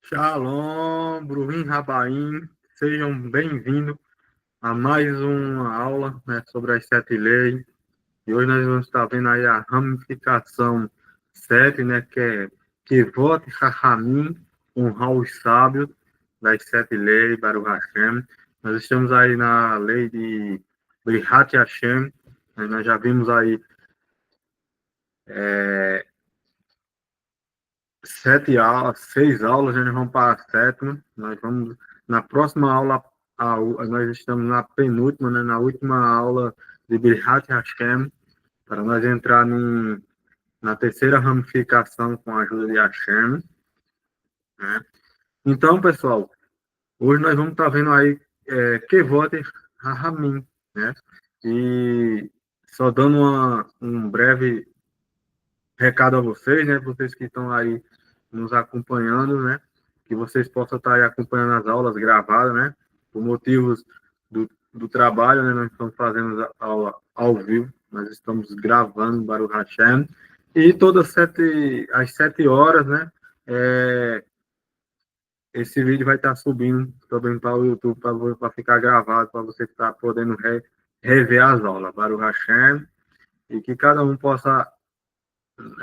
Shalom, Brunim Rabaim, sejam bem-vindos a mais uma aula, né, sobre as sete leis. E hoje nós vamos estar vendo aí a ramificação sete, né, que é Kevot Chachamim, honrar os sábios das sete leis, Baruch Hashem. Nós estamos aí na lei de Brihat Hashem, né, nós já vimos aí sete aulas, seis aulas, né? Nós vamos para a sétima. Nós vamos, na próxima aula, nós estamos na penúltima, né? Na última aula de Birhat Hashem, para nós entrar na terceira ramificação com a ajuda de Hashem, né? Então, pessoal, hoje nós vamos estar vendo aí Kevot Rahamim, né? E só dando um breve recado a vocês, né? Vocês que estão aí nos acompanhando, né? Que vocês possam estar aí acompanhando as aulas gravadas, né? Por motivos do trabalho, né? Nós estamos fazendo a aula ao vivo, nós estamos gravando Baruch Hashem. E às 7 horas, né? Esse vídeo vai estar subindo também para o YouTube, para ficar gravado, para você estar podendo rever as aulas. Baruch Hashem. E que cada um possa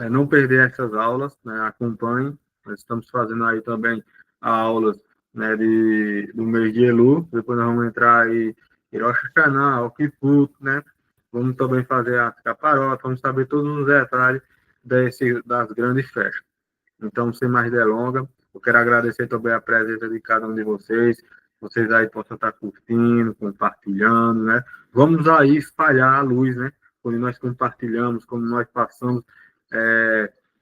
não perder essas aulas, né? Acompanhe. Nós estamos fazendo aí também aulas, né, do mês de Elu. Depois nós vamos entrar aí em Rosh Hashanah, Okiput, né? Vamos também fazer a caparota, vamos saber todos os detalhes das grandes festas. Então, sem mais delongas, eu quero agradecer também a presença de cada um de vocês. Vocês aí possam estar curtindo, compartilhando, né? Vamos aí espalhar a luz, né? Quando nós compartilhamos, quando nós passamos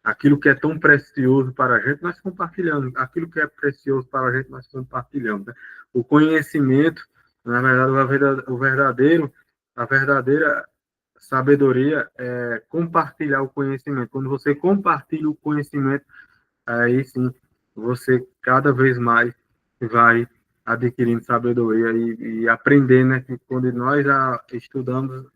aquilo que é tão precioso para a gente, nós compartilhamos. Aquilo que é precioso para a gente, nós compartilhamos. Né? O conhecimento, na verdade, a verdadeira sabedoria é compartilhar o conhecimento. Quando você compartilha o conhecimento, aí sim você cada vez mais vai adquirindo sabedoria e aprender, né? Que quando nós estudamos,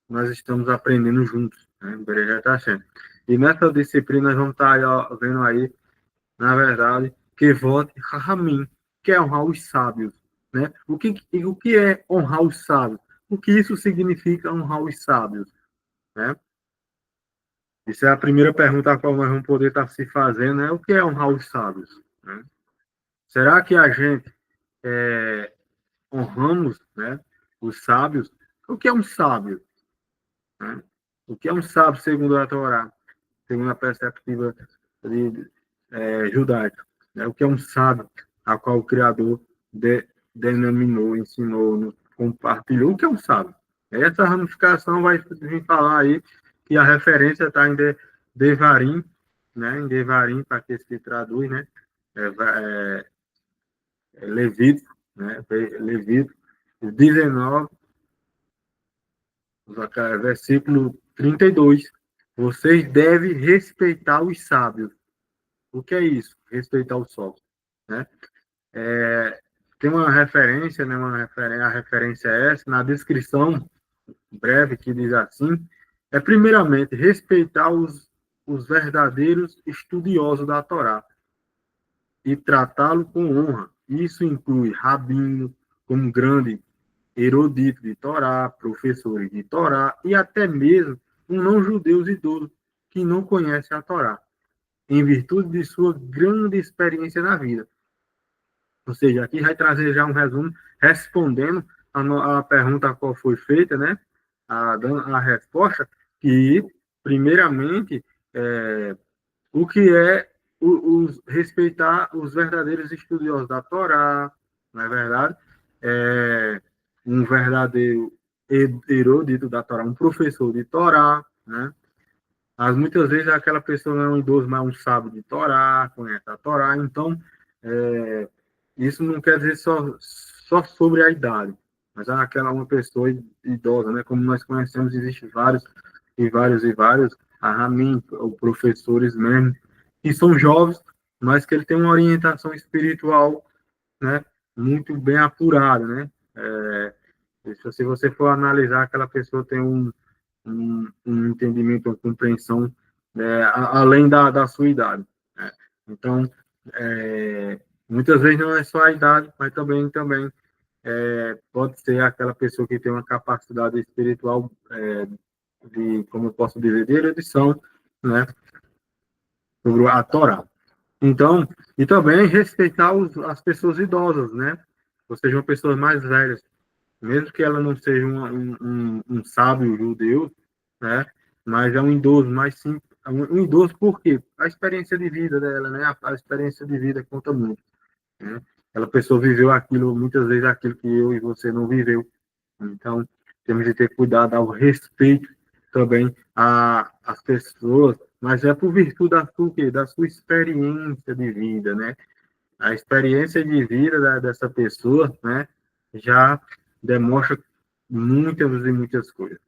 nós estamos aprendendo juntos, né? Berejá tá sendo. E nessa disciplina nós vamos estar aí, ó, vendo aí, na verdade, que vote Rahamim, que é honrar os sábios, né? O que é honrar os sábios? O que isso significa honrar os sábios, né? Isso é a primeira pergunta a qual nós vamos poder estar se fazendo, né? O que é honrar os sábios, né? Será que a gente honramos, né, os sábios? O que é um sábio, né? O que é um sábio segundo a Torá? Segundo a perspectiva judaica. Né? O que é um sábio, a qual o Criador denominou, ensinou, compartilhou. O que é um sábio? Essa ramificação vai vir falar aí que a referência está em Devarim, né? Em Devarim, para aqueles que traduz, né? Levítico, né? Levítico 19, versículo 32. Vocês devem respeitar os sábios. O que é isso? Respeitar o sol, né? Tem uma referência, né? A referência é essa, na descrição breve, que diz assim, primeiramente, respeitar os verdadeiros estudiosos da Torá e tratá-lo com honra. Isso inclui rabino, como grande erudito de Torá, professores de Torá e até mesmo um não-judeu idoso que não conhece a Torá, em virtude de sua grande experiência na vida. Ou seja, aqui vai trazer já um resumo, respondendo a pergunta a qual foi feita, né? Dando a resposta, que, primeiramente, o que é respeitar os verdadeiros estudiosos da Torá, não é verdade? Um verdadeiro erudito da Torá, um professor de Torá, né? Mas muitas vezes aquela pessoa não é um idoso, mas um sábio de Torá, conhece a Torá, então isso não quer dizer só sobre a idade, mas uma pessoa idosa, né? Como nós conhecemos, existem vários, a Ramin, ou professores mesmo, que são jovens, mas que ele tem uma orientação espiritual, né? Muito bem apurada, né? Se você for analisar, aquela pessoa tem um entendimento, uma compreensão além da sua idade, né? Então, muitas vezes não é só a idade, mas também pode ser aquela pessoa que tem uma capacidade espiritual de, como eu posso dizer, de erudição, né, sobre a Torá. Então, e também respeitar as pessoas idosas, né, ou seja, pessoas mais velhas, mesmo que ela não seja um sábio judeu, né, mas é um idoso, mais sim, um idoso por quê? A experiência de vida dela, né, a experiência de vida conta muito, né, aquela pessoa viveu aquilo, muitas vezes aquilo que eu e você não viveu, então temos de ter cuidado ao respeito também às pessoas, mas é por virtude da sua experiência de vida, né, a experiência de vida dessa pessoa, né, já demonstra muitas e muitas coisas.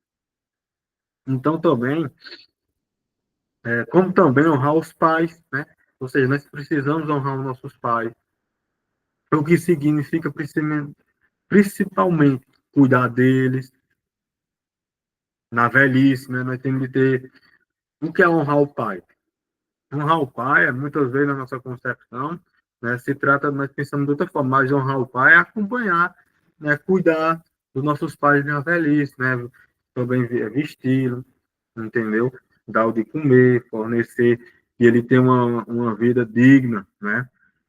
Então, também, como também honrar os pais, né, ou seja, nós precisamos honrar os nossos pais, o que significa principalmente cuidar deles na velhice, né, nós temos de ter, o que é honrar o pai? Honrar o pai, muitas vezes na nossa concepção, né, se trata, nós pensamos de outra forma, mas honrar o pai é acompanhar, né, cuidar dos nossos pais na velhice, né, também vesti-lo, entendeu? Dar o de comer, fornecer, e ele ter uma vida digna, né?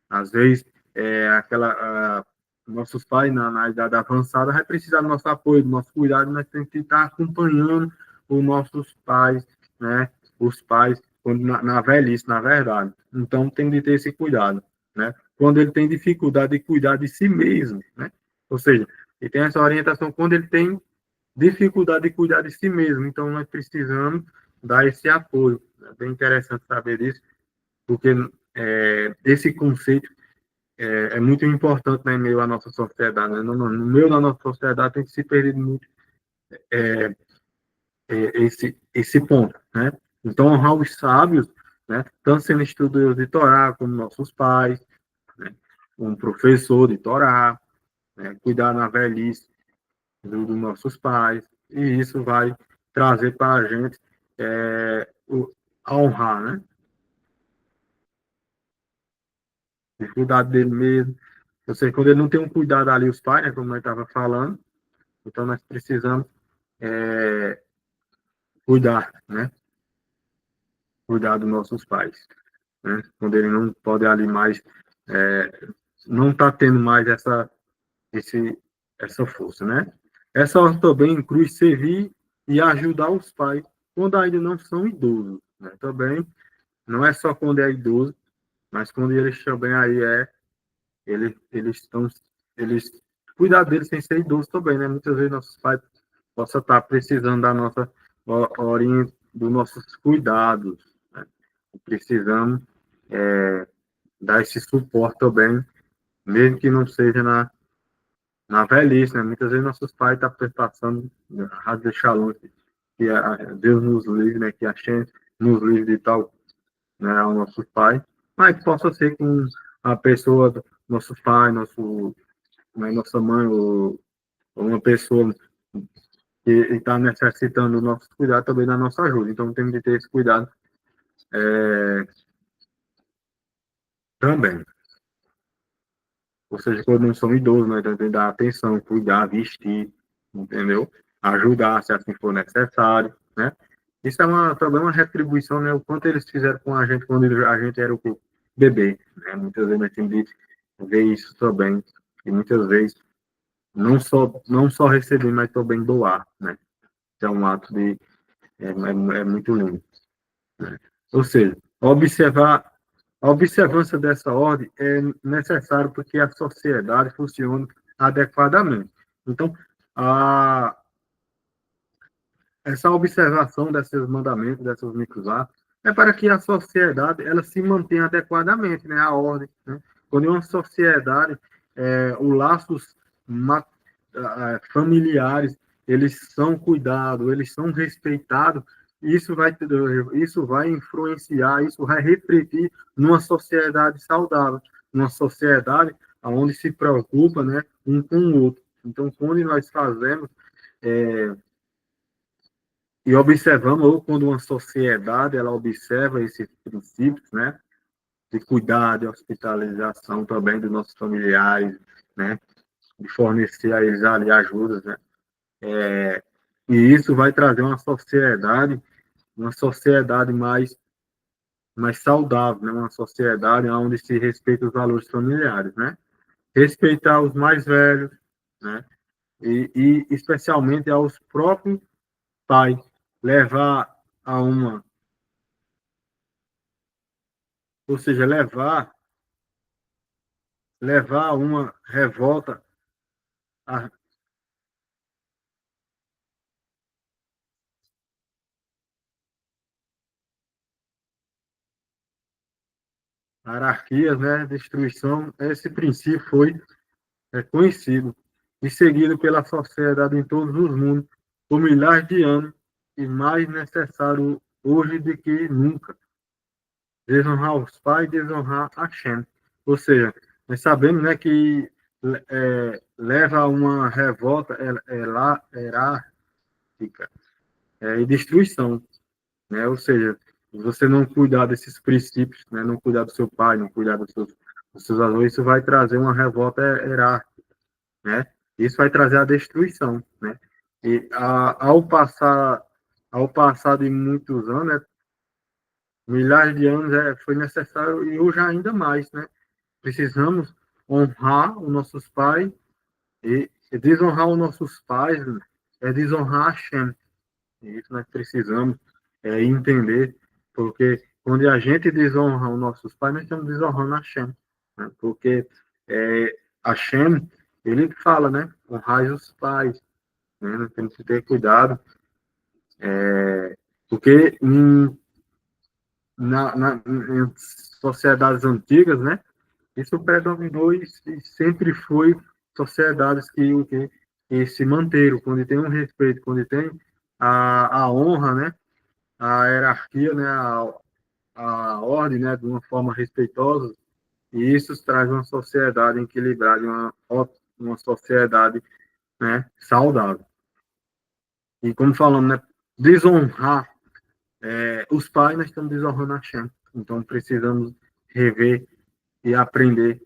Às vezes, nossos pais, na idade avançada, vai precisar do nosso apoio, do nosso cuidado, nós temos que estar acompanhando os nossos pais, né? Os pais, quando na velhice, na verdade. Então, tem de ter esse cuidado, né? Quando ele tem dificuldade de cuidar de si mesmo, né? Ou seja, ele tem essa orientação quando ele tem dificuldade de cuidar de si mesmo. Então, nós precisamos dar esse apoio. É bem interessante saber disso, porque esse conceito é muito importante, né, em meio à nossa sociedade. Né? No meio da nossa sociedade tem que se perder muito esse ponto. Né? Então, honrar os sábios, né, tanto sendo estudiosos de Torá, como nossos pais, né, um professor de Torá, né, cuidar na velhice dos nossos pais, e isso vai trazer para a gente a honrar, né? O cuidado dele mesmo. Ou seja, quando ele não tem um cuidado ali, os pais, né, como nós estávamos falando, então nós precisamos cuidar, né? Cuidar dos nossos pais, né? Quando ele não pode ali mais, é, não está tendo mais esse, essa força, né? Essa ordem também inclui servir e ajudar os pais quando ainda não são idosos, né? Também não é só quando é idoso, mas quando eles também aí eles estão, eles cuidar deles sem ser idoso também, né? Muitas vezes nossos pais possam estar precisando da nossa dos nossos cuidados, né? Precisamos dar esse suporte também, mesmo que não seja na velhice, né? Muitas vezes nossos pais estão passando Rádio Shalom, que Deus nos livre, né? Que a gente nos livre de tal, né? Ao nosso pai, mas que possa ser com a pessoa, nosso pai, né, nossa mãe, ou uma pessoa que está necessitando do nosso cuidado também da nossa ajuda. Então temos de ter esse cuidado também. Ou seja, quando não são idosos, né, tem que dar atenção, cuidar, vestir, entendeu? Ajudar se assim for necessário, né? Isso é também uma retribuição, né? O quanto eles fizeram com a gente quando a gente era o bebê, né? Muitas vezes nós temos de ver isso também. E muitas vezes não só receber, mas também doar, né? É um ato é muito lindo, né? Ou seja, a observância dessa ordem é necessário porque a sociedade funciona adequadamente. Então, a, essa observação desses mandamentos, dessas micros-atos, é para que a sociedade ela se mantenha adequadamente, né, a ordem. Né? Quando em uma sociedade, os laços familiares eles são cuidados, eles são respeitados, isso vai influenciar, isso vai refletir numa sociedade saudável, numa sociedade onde se preocupa, né, um com o outro. Então, quando nós fazemos e observamos, ou quando uma sociedade ela observa esses princípios, né, de cuidar, de hospitalização também dos nossos familiares, né? De fornecer a eles ali ajudas, né? E isso vai trazer uma sociedade mais saudável, né? Uma sociedade onde se respeita os valores familiares, né? Respeitar os mais velhos, né? E especialmente aos próprios pais, levar a uma, ou seja, levar a uma revolta, a anarquias, né? Destruição, esse princípio foi conhecido e seguido pela sociedade em todos os mundos por milhares de anos e mais necessário hoje do que nunca. Desonrar os pais, desonrar a Shem. Ou seja, nós sabemos, né, que leva a uma revolta errática e destruição, né? Ou seja, se você não cuidar desses princípios, né, não cuidar do seu pai, não cuidar dos seus avós, isso vai trazer uma revolta errática, né? Isso vai trazer a destruição, né? E ao passar de muitos anos, né, milhares de anos foi necessário e hoje ainda mais, né? Precisamos honrar os nossos pais e desonrar os nossos pais é desonrar a Hashem. E isso nós precisamos entender, porque quando a gente desonra os nossos pais, nós estamos desonrando a Hashem, né? Porque Hashem, ele fala, né? Honrai os pais, né? Nós temos que ter cuidado, porque em sociedades antigas, né? Isso predominou e sempre foi sociedades que se manteram, quando tem um respeito, quando tem a honra, né? A hierarquia, né? A ordem, né? De uma forma respeitosa, e isso traz uma sociedade equilibrada, uma sociedade, né? Saudável. E como falamos, né? Desonrar os pais, nós estamos desonrando a Shem. Então precisamos rever e aprender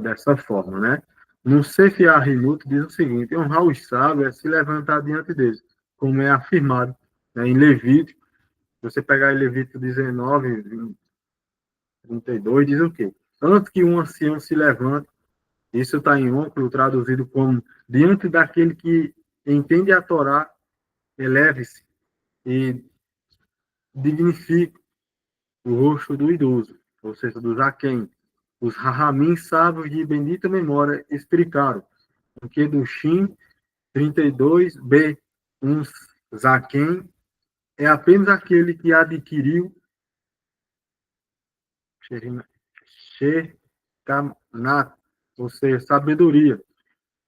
dessa forma, né? No Sefer Ahimut diz o seguinte: honrar os sábios é se levantar diante deles, como é afirmado, né, em Levítico. Se você pegar em Levítico 19, 32, diz o quê? Antes que um ancião se levante, isso está em óculo, traduzido como diante daquele que entende a Torá, eleve-se e dignifique o rosto do idoso, ou seja, do Zaquém. Os Rahamim sábios de bendita memória explicaram porque do Shin 32b, um Zaken é apenas aquele que adquiriu Shekanat, ou seja, sabedoria,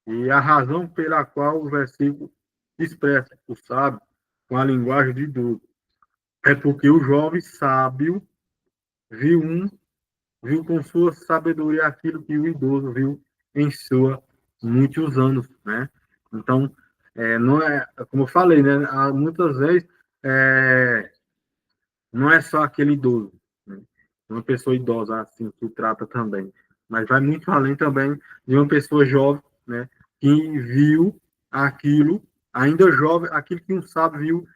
e a razão pela qual o versículo expressa o sábio com a linguagem de idoso é porque o jovem sábio viu viu com sua sabedoria aquilo que o idoso viu em sua muitos anos, né? Então, não é, como eu falei, né? Muitas vezes é, não é só aquele idoso, né? Uma pessoa idosa assim que trata também, mas vai muito além também de uma pessoa jovem, né? Que viu aquilo, ainda jovem, aquilo que um sábio viu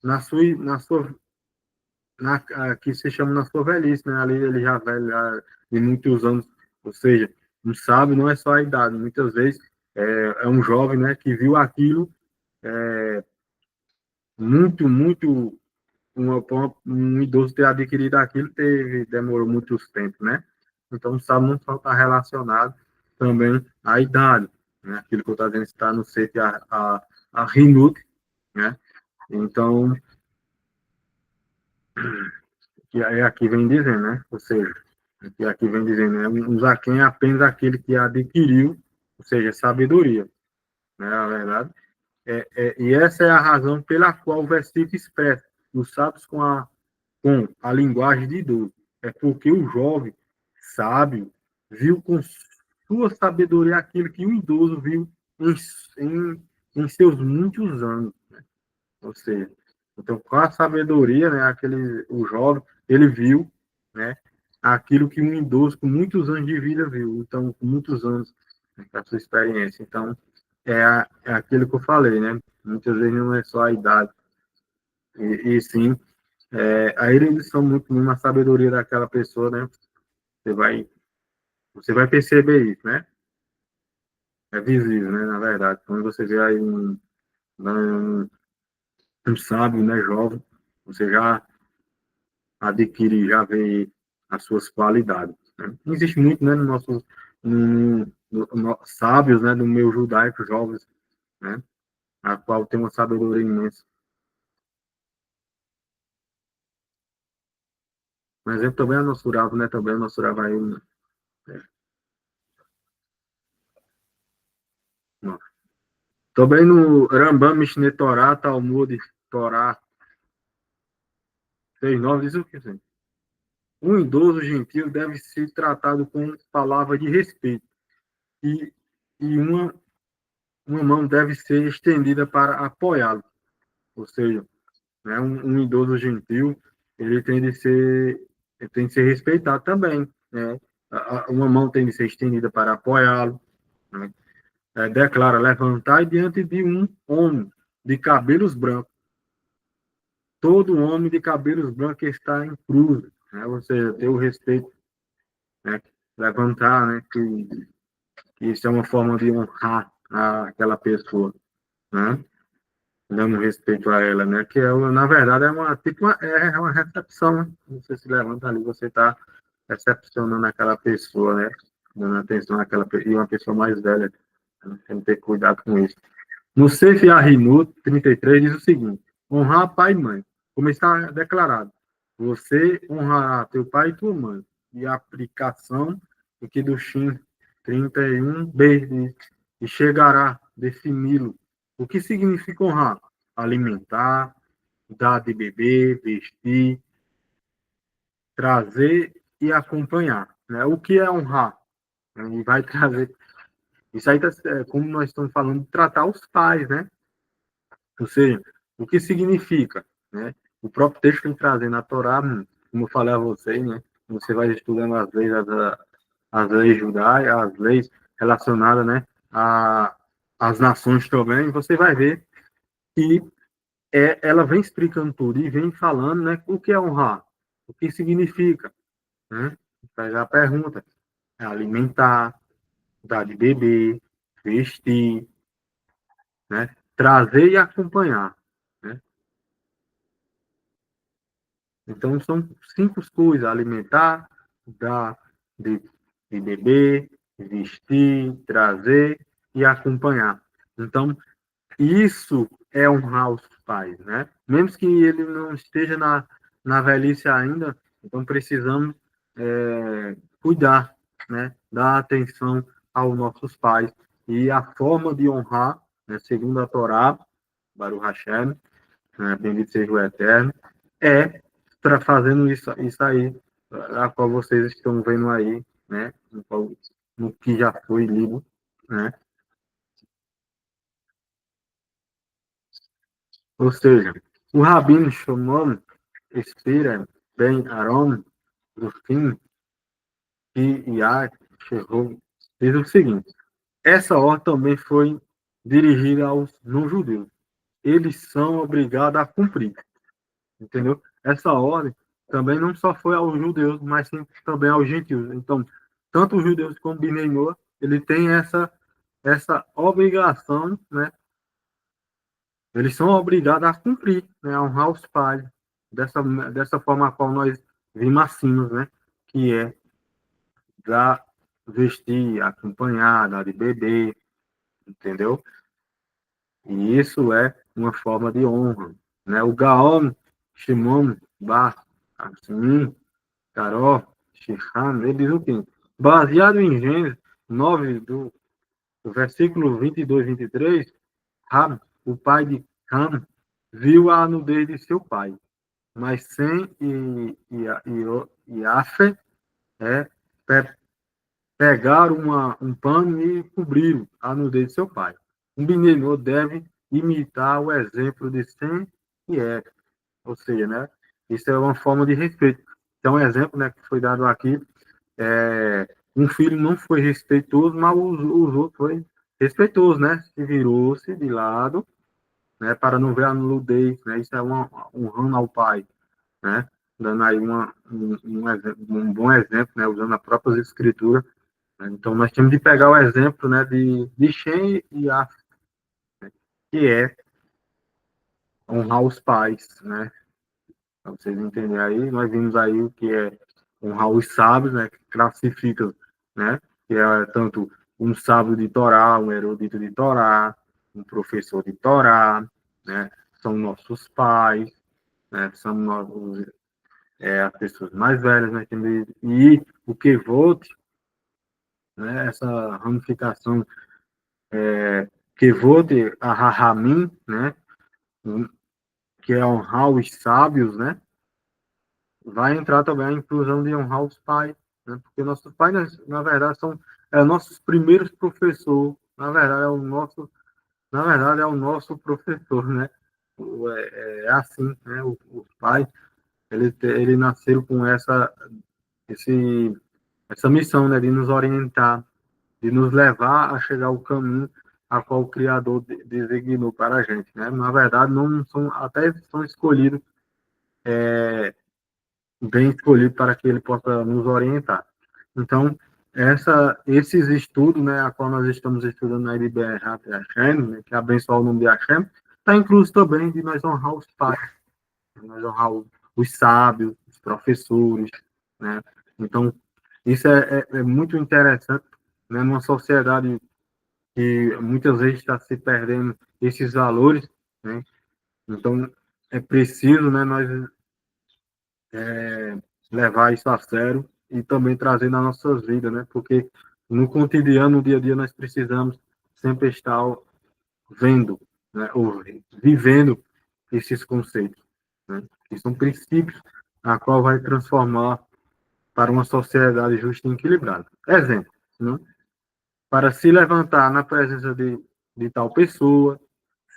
na sua que se chama na sua velhice, né? Ali ele já velho, já de muitos anos, ou seja, não sabe, não é só a idade, muitas vezes é um jovem, né, que viu aquilo muito, muito, um idoso ter adquirido aquilo, demorou muitos tempos, né? Então, sabe, não só está relacionado também à idade, né? Aquilo que eu estou dizendo está no CET, a Rinut, né? Então, que aqui vem dizendo, né? Ou seja, aqui vem dizendo, né? Um Zaquém é apenas aquele que adquiriu, ou seja, sabedoria, né? A verdade. E essa é a razão pela qual o versículo expressa os sábios com a linguagem de idoso. É porque o jovem sábio viu com sua sabedoria aquilo que o idoso viu em, em seus muitos anos. Ou seja, então, com a sabedoria, né, o jovem, ele viu, né, aquilo que um idoso com muitos anos de vida viu, então, com muitos anos, né, da sua experiência. Então, é aquilo que eu falei, né? Muitas vezes não é só a idade, e sim a erudição muito na sabedoria daquela pessoa, né? Você vai, você vai perceber isso, né? É visível, né? Na verdade, quando você vê aí um sábio, né, jovem, você já adquire, já vê as suas qualidades, né? Existe muito, né, no nosso sábios, né, do meio judaico, jovens, né, a qual tem uma sabedoria imensa. Um exemplo também é nosso Rav, né, também o nosso Rav aí, né? Também no Rambam Mishneh Torah, Talmud, Torá 6,9 diz o que, assim? Um idoso gentil deve ser tratado com palavra de respeito e, e uma mão deve ser estendida para apoiá-lo. Ou seja, né, um idoso gentil, ele tem de ser, ele tem de ser respeitado também, né? Uma mão tem de ser estendida para apoiá-lo, né? Declara levantar diante de um homem de cabelos brancos. Todo homem de cabelos brancos está em cruz, né? Ou seja, ter o respeito, né? Levantar, né? Que isso é uma forma de honrar aquela pessoa, né? Dando respeito a ela, né? Que na verdade é uma tipo uma recepção, né? Você se levanta ali, você está recepcionando aquela pessoa, né? Dando atenção àquela pessoa, e uma pessoa mais velha, né? Tem que ter cuidado com isso. No Sefer Ahimut 33 diz o seguinte: honrar pai e mãe, como está declarado, você honrará teu pai e tua mãe. E a aplicação aqui do Shin 31b diz, e chegará defini-lo. O que significa honrar? Alimentar, dar de beber, vestir, trazer e acompanhar, né? O que é honrar? E vai trazer. Isso aí, como nós estamos falando, de tratar os pais, né? Ou seja, o que significa, né? O próprio texto tem trazendo na Torá, como eu falei a vocês, né? Você vai estudando as leis judaicas, as leis relacionadas, né? Às nações também, você vai ver que ela vem explicando tudo e vem falando, né? O que é honrar, o que significa, né? Faz a pergunta, é alimentar, dar de beber, vestir, né? Trazer e acompanhar, né? Então, são 5 coisas: alimentar, dar de, de beber, vestir, trazer e acompanhar. Então, isso é honrar os pais, né? Mesmo que ele não esteja na velhice ainda, então precisamos cuidar, né? Dar atenção aos nossos pais. E a forma de honrar, né, segundo a Torá, Baruch Hashem, né, bendito seja o Eterno, é fazendo isso aí, a qual vocês estão vendo aí, né, no que já foi lido, né? Ou seja, o Rabino Shimon Espira Ben Aaron, do fim, que Iá chegou, diz o seguinte: essa ordem também foi dirigida aos não-judeus. Eles são obrigados a cumprir. Entendeu? Essa ordem também não só foi aos judeus, mas sim também aos gentios. Então, tanto os judeus como o Bnei Noah, ele tem essa obrigação, né? Eles são obrigados a cumprir, né? A honrar os pais dessa forma a qual nós vimos assim, né? Que é dar, vestir, acompanhar, dar de beber, entendeu? E isso é uma forma de honra, né? O Gaon Shimon Bar assim, Carol, Shiham, ele diz o quê? Baseado em Gênesis 9, do versículo 22 e 23, Rab, o pai de Cam, viu a nudez de seu pai, mas Sem e Afe pe, pegaram um pano e cobriram a nudez de seu pai. Um menino deve imitar o exemplo de Sem e Efe, ou seja, né? Isso é uma forma de respeito. Tem um exemplo, né, que foi dado aqui, um filho não foi respeitoso, mas os outros foi respeitoso, né? Se virou-se de lado, né, para não ver a nudez, né? Isso é honrando ao pai, né? Dando aí um bom exemplo, né? Usando as próprias escrituras. Né? Então, nós temos de pegar o exemplo, né, de Shem e Af, que é honrar os pais, né? Para vocês entenderem aí, nós vimos aí o que é honrar os sábios, né? Que classifica, né? Que é tanto um sábio de Torá, um erudito de Torá, um professor de Torá, né? São nossos pais, né? São nossos, as pessoas mais velhas, né? E o que vote, né? Essa ramificação que vote a Rahamim, né? Que é honrar os sábios, né? Vai entrar também a inclusão de honrar os pais, né? Porque nossos pais, na verdade, são nossos primeiros professores, na verdade, é o nosso professor, né? É assim, né? Os pais, ele nasceram com esse, essa missão, né? De nos orientar, de nos levar a chegar ao caminho a qual o Criador designou para a gente, né? Na verdade, não são, até são escolhidos, bem escolhido para que ele possa nos orientar. Então, esses estudos, né, a qual nós estamos estudando na IBR Hashem, né, que é abençoar o nome de Hashem, está incluso também de nós honrar os pais, nós honrar os sábios, os professores, né? Então, isso é muito interessante, né, numa sociedade que muitas vezes está se perdendo esses valores, né? Então, é preciso, né, nós levar isso a sério e também trazer nas nossas vidas, né? Porque no cotidiano, no dia a dia, nós precisamos sempre estar vendo, né? Ou vivendo esses conceitos, né? Que são princípios a qual vai transformar para uma sociedade justa e equilibrada. Exemplo, né? Para se levantar na presença de tal pessoa,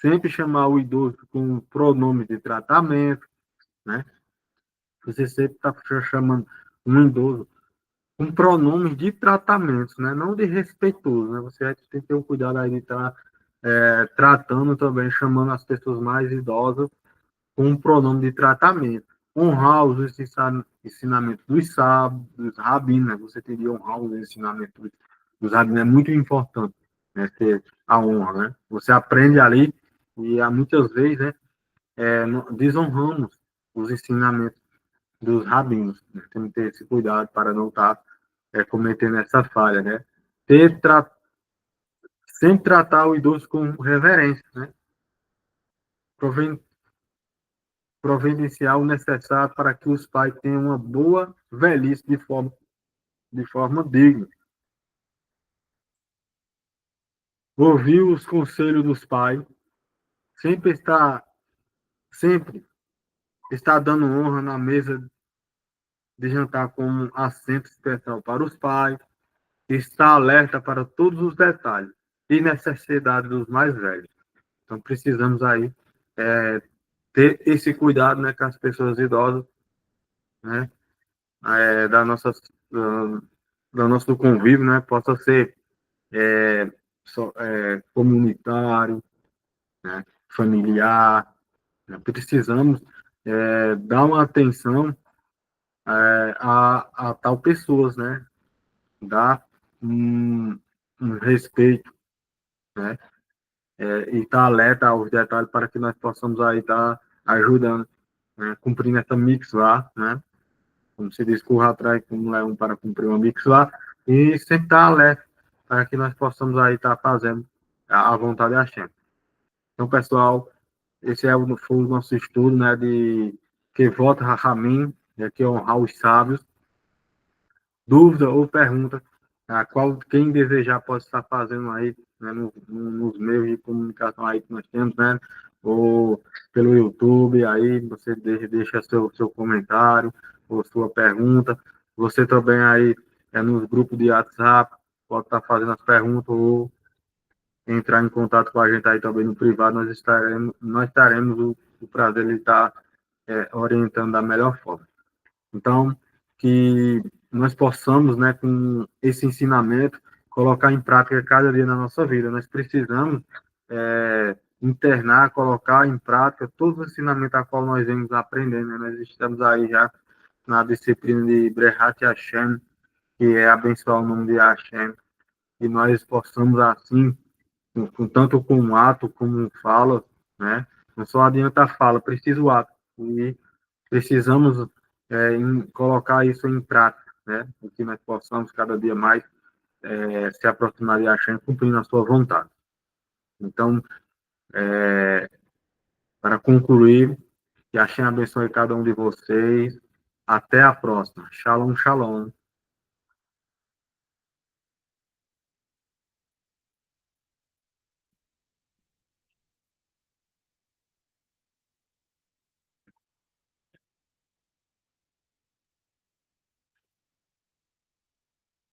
sempre chamar o idoso com pronome de tratamento, né? Você sempre está chamando um idoso com pronomes de tratamentos, né? Não de respeitoso, né? Você tem que ter o cuidado aí de estar tratando também, chamando as pessoas mais idosas com um pronome de tratamento. Honrar os ensinamentos dos sábios, dos rabinos, né? Você teria honrar os ensinamentos dos rabinos, é muito importante, né? Ter a honra, né? Você aprende ali e há muitas vezes, né? Desonramos os ensinamentos dos rabinos, né? Temos que ter esse cuidado para não estar cometendo essa falha, né? Ter, tra Sempre tratar o idoso com reverência, né? Providenciar o necessário para que os pais tenham uma boa velhice de forma digna. Ouvir os conselhos dos pais, sempre está, sempre está dando honra na mesa de jantar com um assento especial para os pais, está alerta para todos os detalhes e necessidades dos mais velhos. Então, precisamos aí ter esse cuidado, né, com as pessoas idosas, né, da nossa, do nosso convívio, né, possa ser comunitário, né, familiar, né, precisamos dar uma atenção a tal pessoas, né, dar um respeito, né, e estar alerta aos detalhes para que nós possamos aí estar ajudando, né, cumprindo essa mitzvah, né, como se diz, corra atrás como um leão para cumprir uma mitzvah, e sempre estar alerta para que nós possamos aí estar fazendo a vontade da Hashem. Então, pessoal, esse foi o nosso estudo, né, de que vota Rahamim, né, que é honrar os sábios. Dúvida ou pergunta, quem desejar pode estar fazendo aí, né, nos meios de comunicação aí que nós temos, né, ou pelo YouTube, aí você deixa seu comentário ou sua pergunta. Você também aí nos grupos de WhatsApp pode estar fazendo as perguntas ou entrar em contato com a gente aí também no privado. Nós teremos o prazer de estar orientando da melhor forma. Então, que nós possamos, né, com esse ensinamento, colocar em prática cada dia na nossa vida. Nós precisamos internar, colocar em prática todos os ensinamentos a qual nós vemos aprendendo. Né? Nós estamos aí já na disciplina de Brehat Hashem, que é abençoar o nome de Hashem, e nós possamos, assim, tanto com ato como fala, né? Não só adianta a fala, precisa o ato. E precisamos colocar isso em prática, né? Para que nós possamos cada dia mais se aproximar de Hashem cumprindo a sua vontade. Então, para concluir, que Hashem abençoe cada um de vocês. Até a próxima. Shalom, shalom.